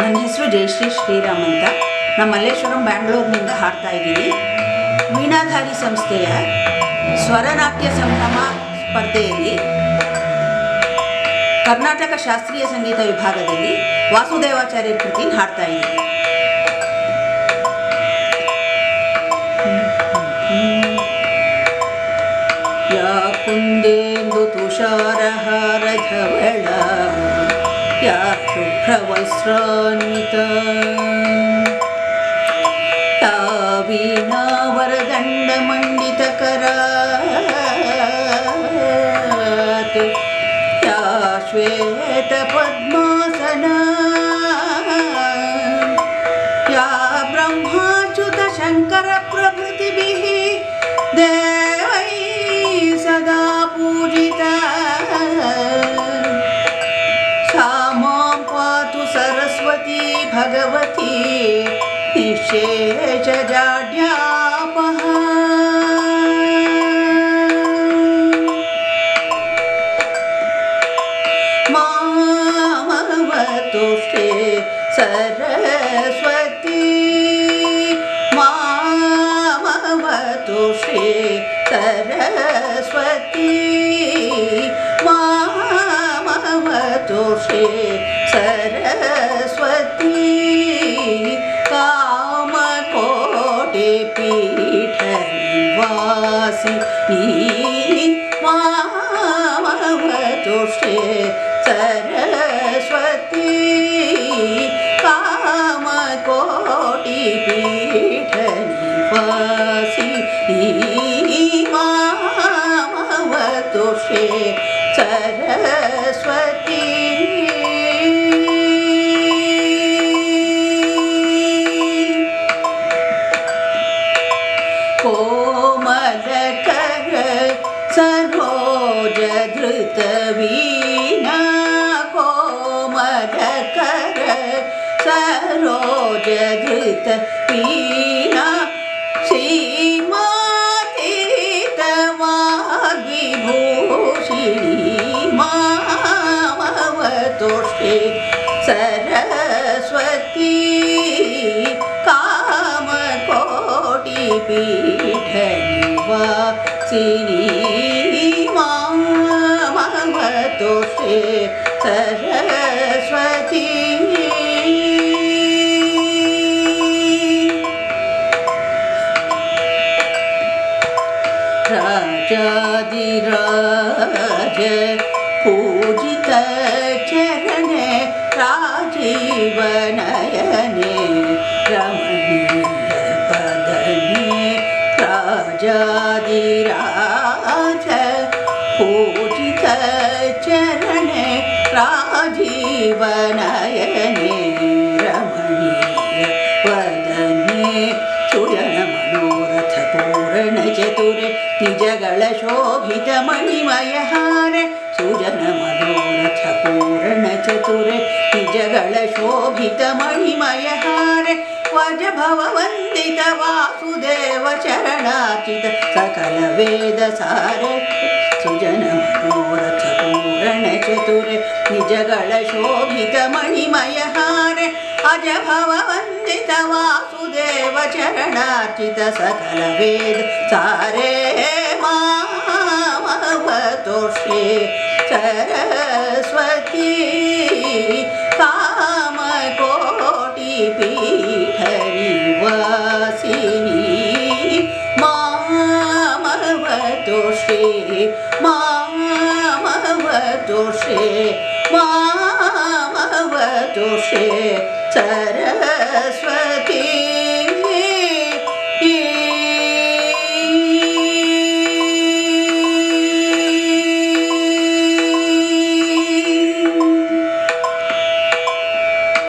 ನನ್ನ ಹೆಸರು ಜಯಶ್ರೀ ಶ್ರೀರಾಮ್ ಅಂತ. ನಾನು ಮಲ್ಲೇಶ್ವರಂ ಬ್ಯಾಂಗ್ಳೂರಿನಿಂದ ಹಾಡ್ತಾ ಇದ್ದೀನಿ. ವೀಣಾಧಾರಿ ಸಂಸ್ಥೆಯ ಸ್ವರನಾಟ್ಯ ಸಂಭ್ರಮ ಸ್ಪರ್ಧೆಯಲ್ಲಿ ಕರ್ನಾಟಕ ಶಾಸ್ತ್ರೀಯ ಸಂಗೀತ ವಿಭಾಗದಲ್ಲಿ ವಾಸುದೇವಾಚಾರ್ಯರ ಕೃತಿನ ಹಾಡ್ತಾ ಇದ್ದೀನಿ. ಯಾ ಕುಂದೇಂದು ತುಷಾರಹಾರ ಧವಳ ಯಾ ಶುಭ್ರವಸ್ತ್ರಾನ್ವಿತ ಯಾ ವೀಣಾವರದಂಡ ಮಂಡಿತಕರಾತ್ ಯಾ ಶ್ವೇತ ಪದ್ಮಾಸನ ಯಾ ಬ್ರಹ್ಮಾಚ್ಯುತ ಶಂಕರ ಪ್ರಭೃತಿಭಿಃ ದೇವೈ ಸದಾ पूजिता सा मां पातु सरस्वती भगवती निःशेषजाड्यापः। मामवतु श्री सरस्वती मामवतु श्री सरस्वती मामवतु श्री सरस्वती कामकोटिपीठनिवासिनी मामवतु श्री सरस्वती कामकोटिपीठनिवासिनी मामवतु श्री सरस्वती। कोमलकर सरोजधृत वीणा कोमलकर सरोजधृत वीणा श्रीमातीतवाग्विभूषिणी मामवतु श्री सरस्वती कामकोटिपीठनिवासिनी मामवतु श्री सरस्वती। राजाधिराज पूजित चरणे राजीवनयने रमणीय पदने राजाधिराज पूजित चरणे राजीवनयने रमणीय वदने सुजन मनोरथ पूर्ण चतुरे निजಗಳ ಶೋಭಿತ ಮಣಿಮಯ ಹಾರೆ ಸುಜನ ಮನೋರಥ ಪೂರ್ಣ ಚತುರೆ ನಿಜಗಳ ಶೋಭಿತ ಮಣಿಮಯ ಹಾರೆ ವಜಭವ ವಂದಿತ ವಾಸುದೇವ ಚರಣಾಚಿತ ಸಕಲ ವೇದ ಸಾರೆ ಸುಜನ ಮನೋರಥ ಪೂರ್ಣ ಚತುರೆ ನಿಜಗಳ ಶೋಭಿತ ಮಣಿಮಯ ಹಾರೆ ಅಜಭವ ವಂದಿತ ವಾಸುದೇವ ಚರಣಾಚಿತ ಸಕಲ ವೇದ ಸಾರೆ ಮಾಮವತु ಶ್ರೀ सरस्वती कामकोटिपीठनिवासिनी मामवतु श्री मामवतु श्री मामवतु श्री सरस्वती।